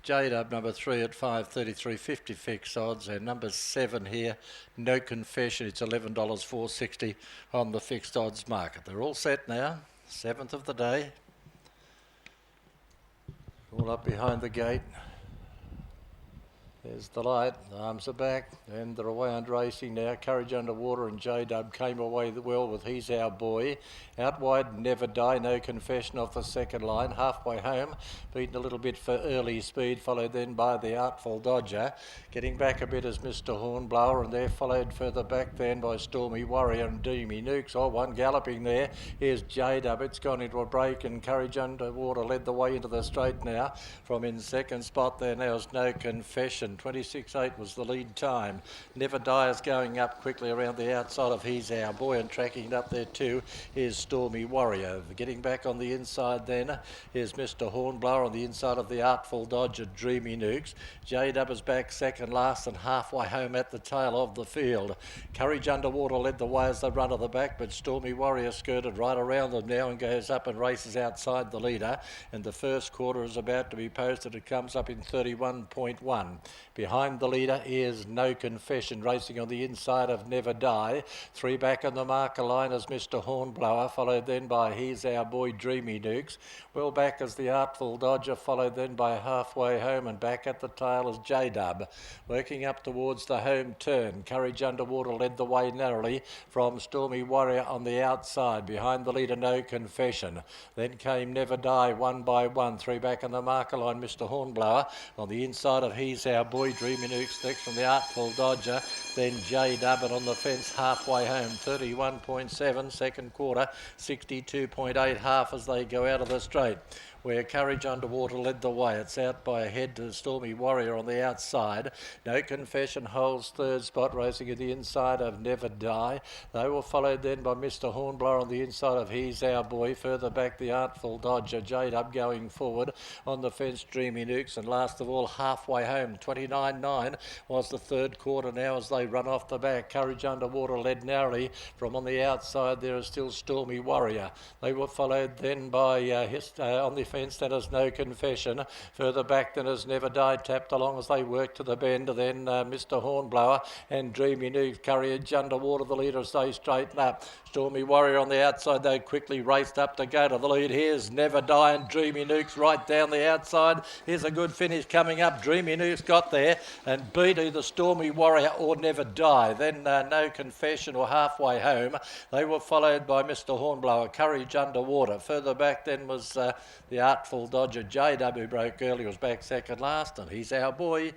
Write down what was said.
J-Dub number 3 at 5.33.50 fixed odds, and number 7 here, No Confession, it's $11.460 on the fixed odds market. They're all set now, 7th of the day, all up behind the gate. There's the light, the arms are back, and they're away and racing now. Courage Underwater and J-Dub came away well with He's Our Boy. Out wide, Never Die, No Confession off the second line. Halfway home, beaten a little bit for early speed, followed then by the Artful Dodger. Getting back a bit is Mr. Hornblower, and they're followed further back then by Stormy Warrior and Dreamy Nukes. Oh, one galloping there. Here's J-Dub. It's gone into a break, and Courage Underwater led the way into the straight now. From in second spot there now is No Confession. 26.8 was the lead time. Never Die is going up quickly around the outside of He's Our Boy, and tracking it up there too is Stormy Warrior. Getting back on the inside then is Mr. Hornblower on the inside of the Artful Dodger, Dreamy Nukes. J-Dub is back second last and halfway home at the tail of the field. Courage Underwater led the way as they run at the back, but Stormy Warrior skirted right around them now and goes up and races outside the leader, and the first quarter is about to be posted. It comes up in 31.1. Behind the leader is No Confession, racing on the inside of Never Die. 3 back on the marker line is Mr. Hornblower, followed then by He's Our Boy, Dreamy Nukes. Well back is the Artful Dodger, followed then by Halfway Home, and back at the tail is J-Dub. Working up towards the home turn, Courage Underwater led the way narrowly from Stormy Warrior on the outside. Behind the leader, No Confession. Then came Never Die, one by one. 3 back on the marker line, Mr. Hornblower. On the inside of He's Our Boy, Dreamy Nukes next from the Artful Dodger. Then J-Dub, and on the fence Halfway Home, 31.7. Second quarter, 62.8 half as they go out of the straight, where Courage Underwater led the way. It's out by a head to Stormy Warrior on the outside. No Confession holds third spot, racing at the inside of Never Die. They were followed then by Mr. Hornblower on the inside of He's Our Boy. Further back, the Artful Dodger, J-Dub going forward. On the fence, Dreamy Nukes, and last of all, Halfway Home. 29.9 was the third quarter now as they run off the back. Courage Underwater led narrowly. From on the outside, there is still Stormy Warrior. They were followed then by on the fence, that is No Confession. Further back than has Never Died, tapped along as they work to the bend. Then Mr. Hornblower and Dreamy Nukes. Courage Underwater, the leader, as they straighten up. Stormy Warrior on the outside, they quickly raced up to go to the lead. Here's Never Die and Dreamy Nukes right down the outside. Here's a good finish coming up. Dreamy Nukes got there and beat either Stormy Warrior or Never Die. Then No Confession or Halfway Home. They were followed by Mr. Hornblower, Courage Underwater. Further back then was the Artful Dodger, J-W broke early, was back second last, and He's Our Boy.